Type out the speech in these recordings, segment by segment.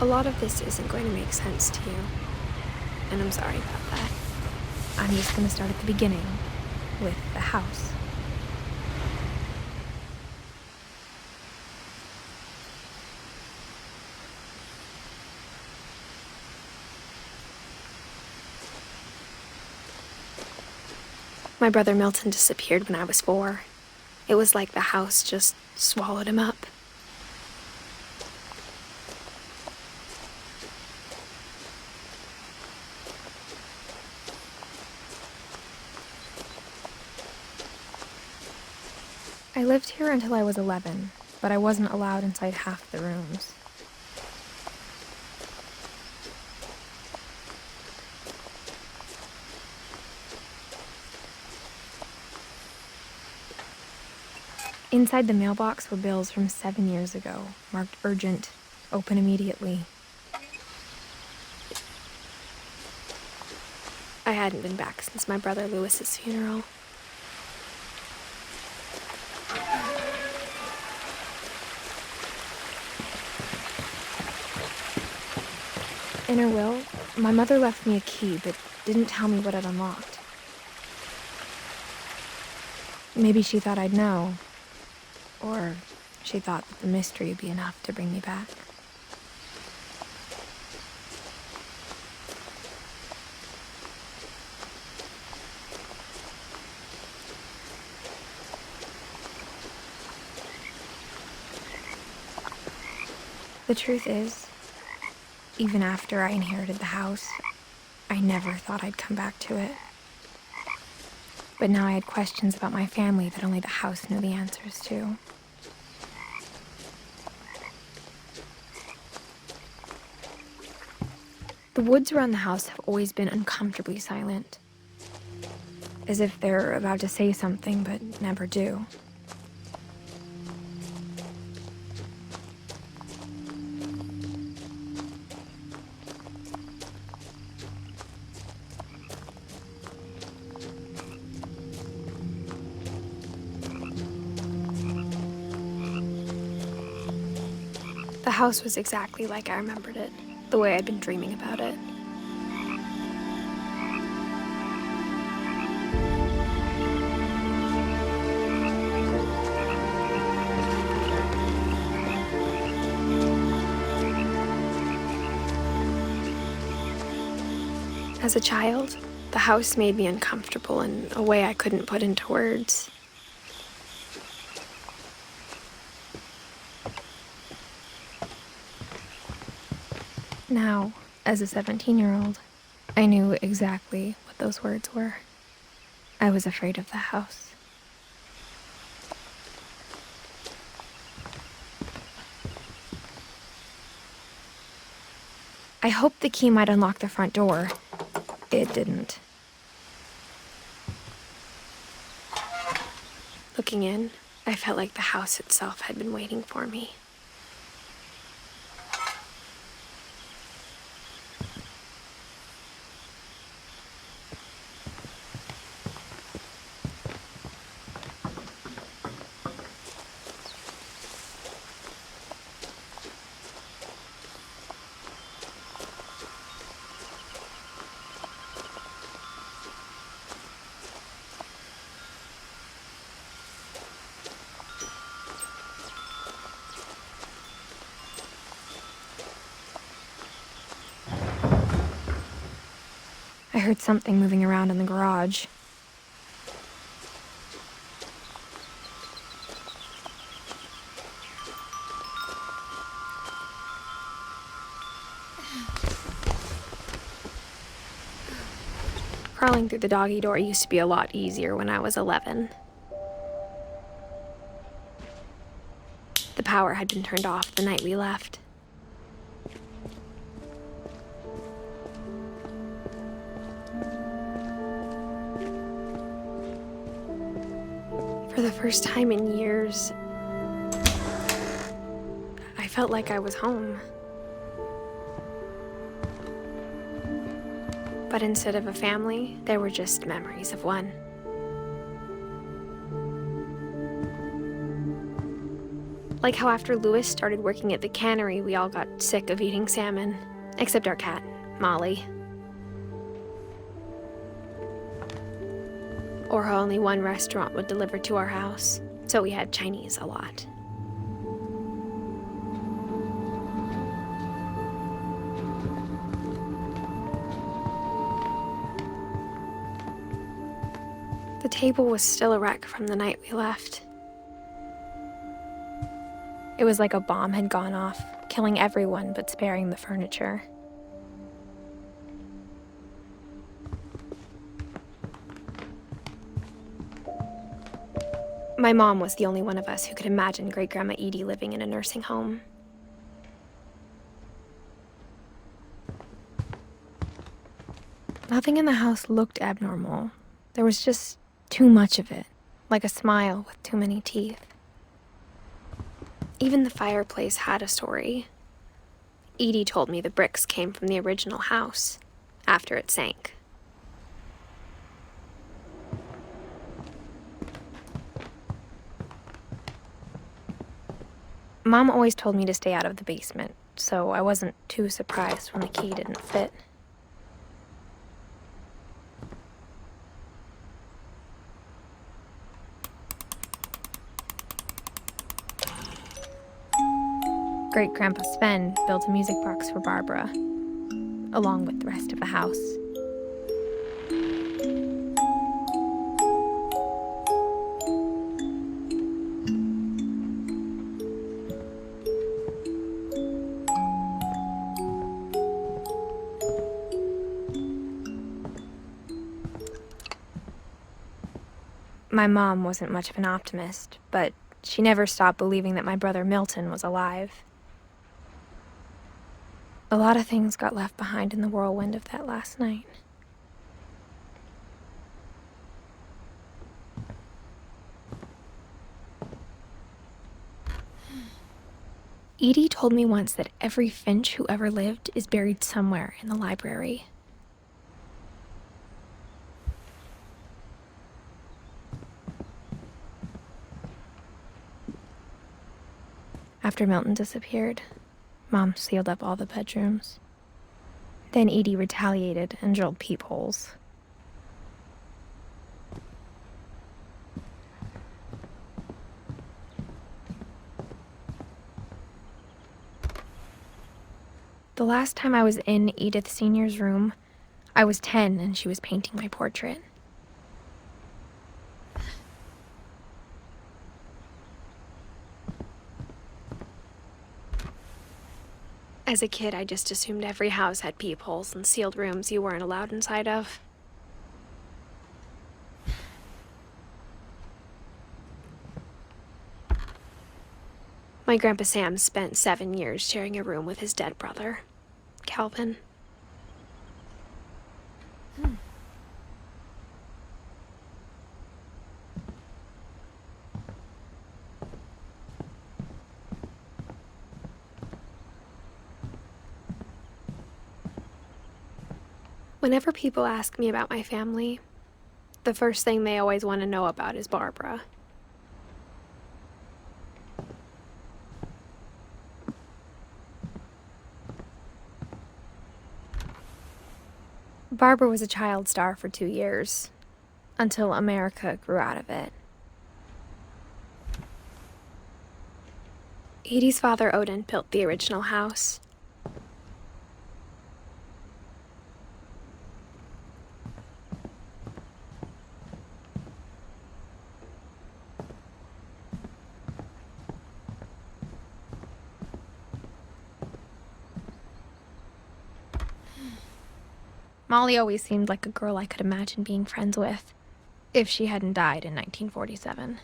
A lot of this isn't going to make sense to you, and I'm sorry about that. I'm just going to start at the beginning, with the house. My brother Milton disappeared when I was 4. It was like the house just swallowed him up. I lived here until I was 11, but I wasn't allowed inside half the rooms. Inside the mailbox were bills from 7 years ago, marked urgent, open immediately. I hadn't been back since my brother Lewis's funeral. In her will, my mother left me a key, but didn't tell me what it unlocked. Maybe she thought I'd know. Or she thought that the mystery would be enough to bring me back. The truth is, even after I inherited the house, I never thought I'd come back to it. But now I had questions about my family that only the house knew the answers to. The woods around the house have always been uncomfortably silent, as if they're about to say something but never do. The house was exactly like I remembered it, the way I'd been dreaming about it. As a child, the house made me uncomfortable in a way I couldn't put into words. Now, as a 17-year-old, I knew exactly what those words were. I was afraid of the house. I hoped the key might unlock the front door. It didn't. Looking in, I felt like the house itself had been waiting for me. I heard something moving around in the garage. Crawling through the doggy door used to be a lot easier when I was 11. The power had been turned off the night we left. For the first time in years, I felt like I was home. But instead of a family, there were just memories of one. Like how after Louis started working at the cannery, we all got sick of eating salmon. Except our cat, Molly. Or how only one restaurant would deliver to our house, so we had Chinese a lot. The table was still a wreck from the night we left. It was like a bomb had gone off, killing everyone but sparing the furniture. My mom was the only one of us who could imagine Great-Grandma Edie living in a nursing home. Nothing in the house looked abnormal. There was just too much of it, like a smile with too many teeth. Even the fireplace had a story. Edie told me the bricks came from the original house, after it sank. Mom always told me to stay out of the basement, so I wasn't too surprised when the key didn't fit. Great-Grandpa Sven built a music box for Barbara, along with the rest of the house. My mom wasn't much of an optimist, but she never stopped believing that my brother Milton was alive. A lot of things got left behind in the whirlwind of that last night. Edie told me once that every Finch who ever lived is buried somewhere in the library. After Milton disappeared, Mom sealed up all the bedrooms. Then Edie retaliated and drilled peepholes. The last time I was in Edith Sr.'s room, I was 10 and she was painting my portrait. As a kid, I just assumed every house had peepholes and sealed rooms you weren't allowed inside of. My Grandpa Sam spent 7 years sharing a room with his dead brother, Calvin. Whenever people ask me about my family, the first thing they always want to know about is Barbara. Barbara was a child star for 2 years, until America grew out of it. Edie's father, Odin, built the original house. Molly always seemed like a girl I could imagine being friends with, if she hadn't died in 1947.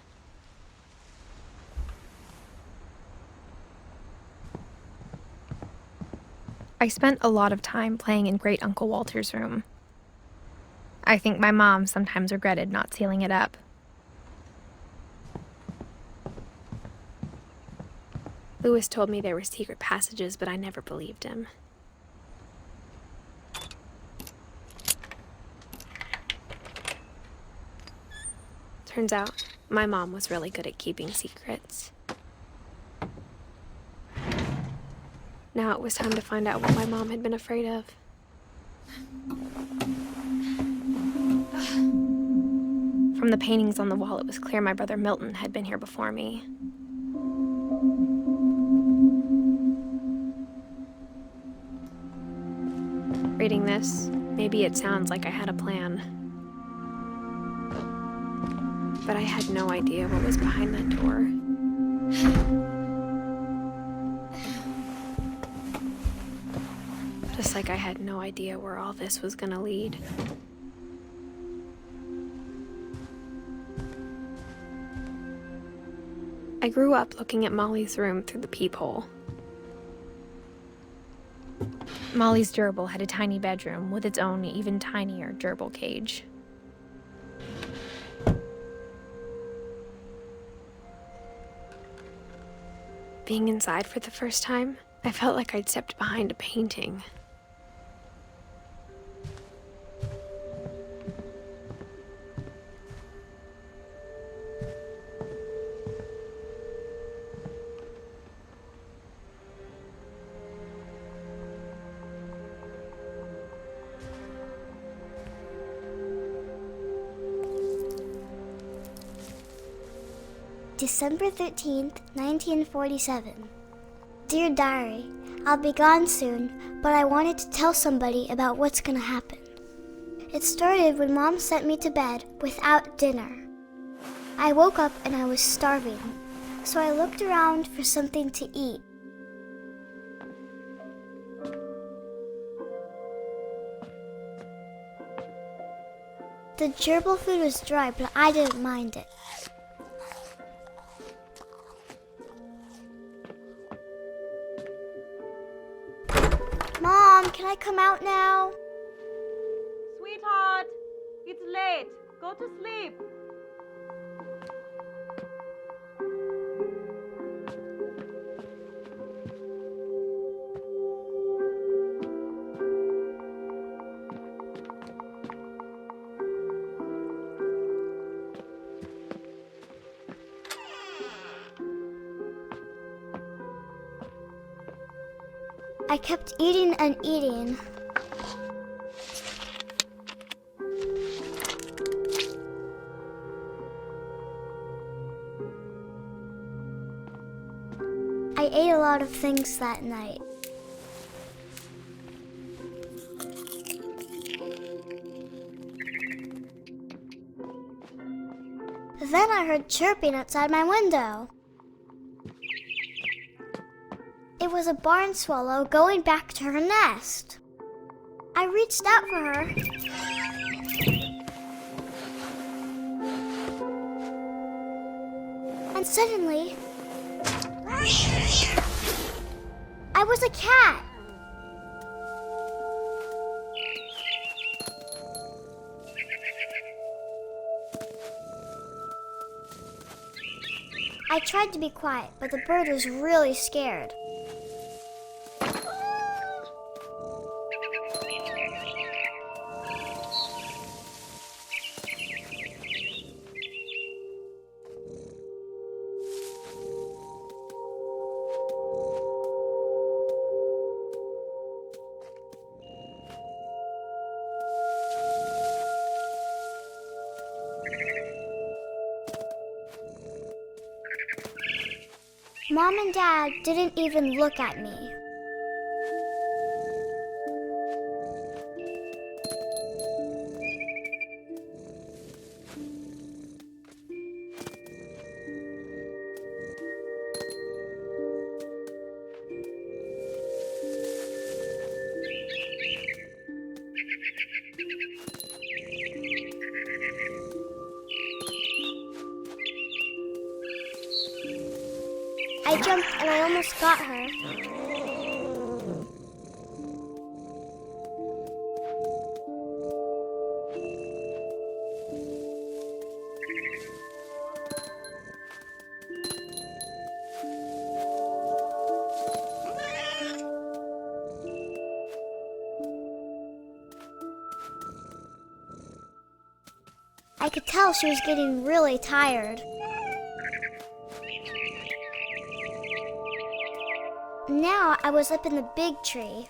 I spent a lot of time playing in Great Uncle Walter's room. I think my mom sometimes regretted not sealing it up. Louis told me there were secret passages, but I never believed him. Turns out, my mom was really good at keeping secrets. Now it was time to find out what my mom had been afraid of. From the paintings on the wall, it was clear my brother Milton had been here before me. Reading this, maybe it sounds like I had a plan. But I had no idea what was behind that door. Just like I had no idea where all this was gonna lead. I grew up looking at Molly's room through the peephole. Molly's gerbil had a tiny bedroom with its own even tinier gerbil cage. Being inside for the first time, I felt like I'd stepped behind a painting. December 13th, 1947. Dear Diary, I'll be gone soon, but I wanted to tell somebody about what's gonna happen. It started when Mom sent me to bed without dinner. I woke up and I was starving, so I looked around for something to eat. The gerbil food was dry, but I didn't mind it. Mom, can I come out now? Sweetheart, it's late. Go to sleep. I kept eating and eating. I ate a lot of things that night. Then I heard chirping outside my window. It was a barn swallow going back to her nest. I reached out for her. And suddenly, I was a cat. I tried to be quiet, but the bird was really scared. Mom and Dad didn't even look at me. I jumped and I almost got her. I could tell she was getting really tired. Now I was up in the big tree.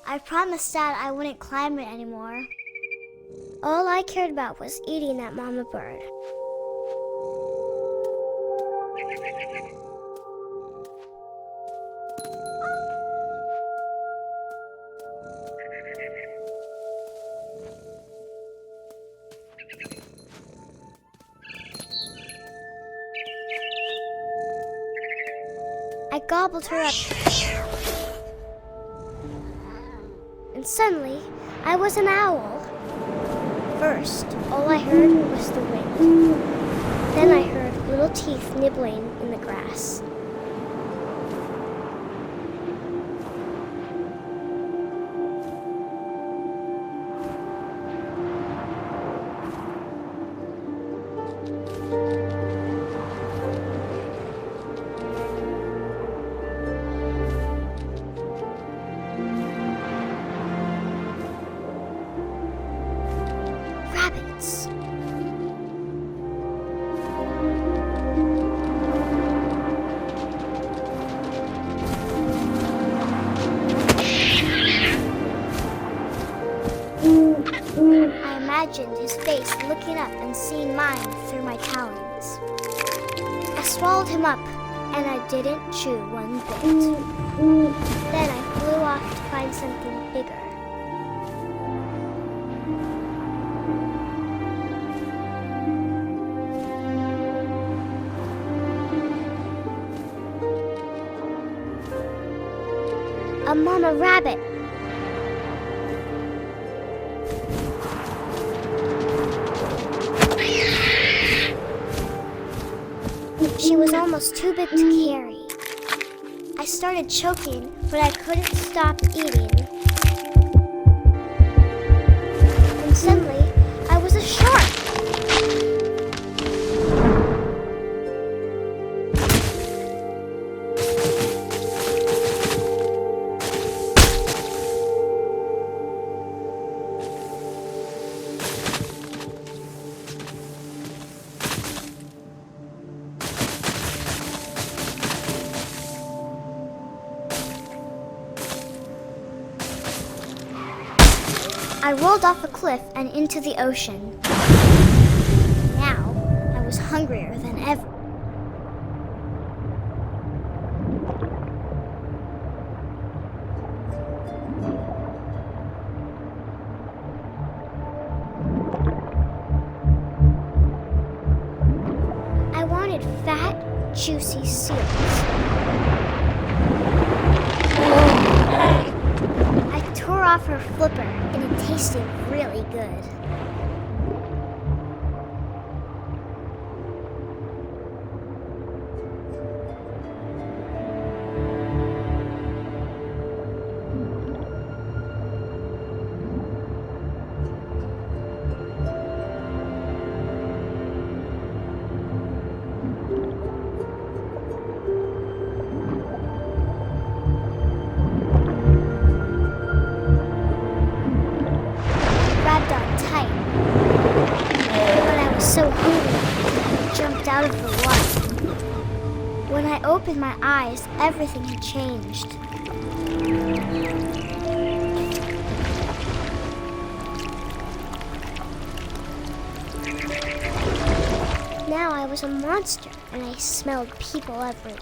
I promised Dad I wouldn't climb it anymore. All I cared about was eating that mama bird. I gobbled her up. And suddenly, I was an owl. First, all I heard was the wind. Then I heard little teeth nibbling in the grass. Rabbits. I imagined his face looking up and seeing mine through my talons. I swallowed him up, and I didn't chew one bit. Then I flew off to find something bigger. A mama rabbit. She was almost too big to carry. I started choking, but I couldn't stop eating. And suddenly, I was a shark. I rolled off a cliff and into the ocean. Now, I was hungrier than ever. I wanted fat, juicy seals. I tore off her flipper, and it tasted really good. So hungry, I jumped out of the water. When I opened my eyes, everything had changed. Now I was a monster, and I smelled people everywhere.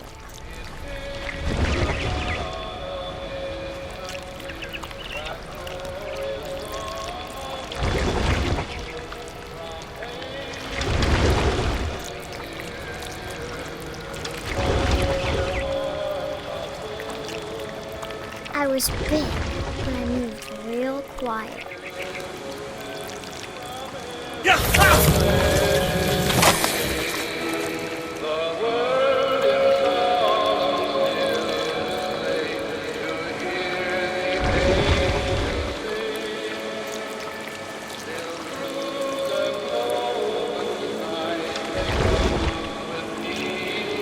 I was big, but I moved real quiet.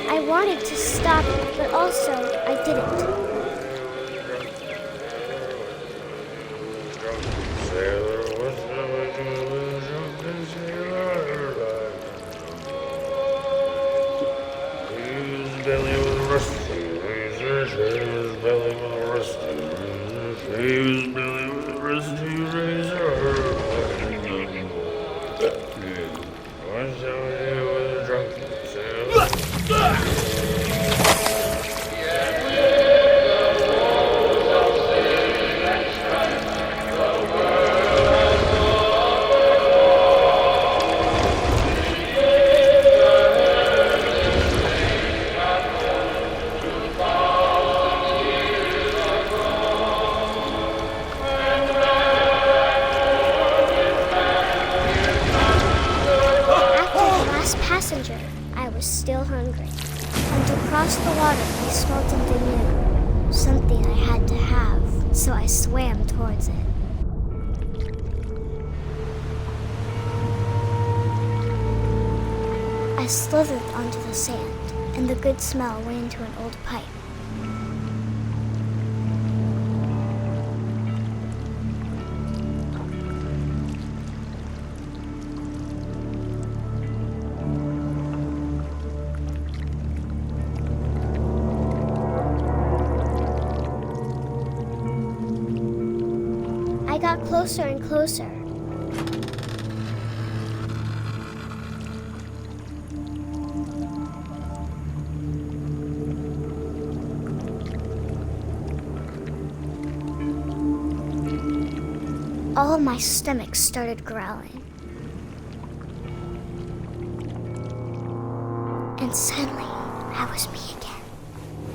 I wanted to stop, but also I didn't. Passenger, I was still hungry. And to cross the water, I smelt something new. Something I had to have, so I swam towards it. I slithered onto the sand, and the good smell went into an old pipe. I got closer and closer. All my stomach started growling. And suddenly, I was me again.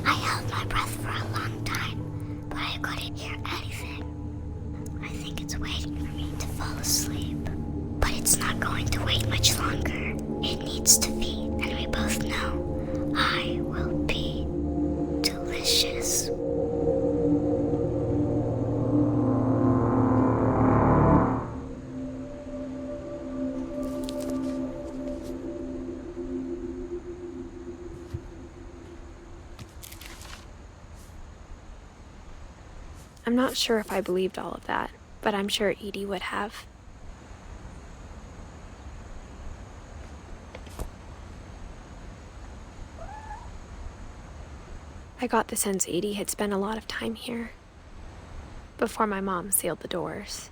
I held my breath for a long time, but I couldn't hear anything. I think it's waiting for me to fall asleep. But it's not going to wait much longer. It needs to feed, and we both know I will be delicious. I'm not sure if I believed all of that, but I'm sure Edie would have. I got the sense Edie had spent a lot of time here before my mom sealed the doors.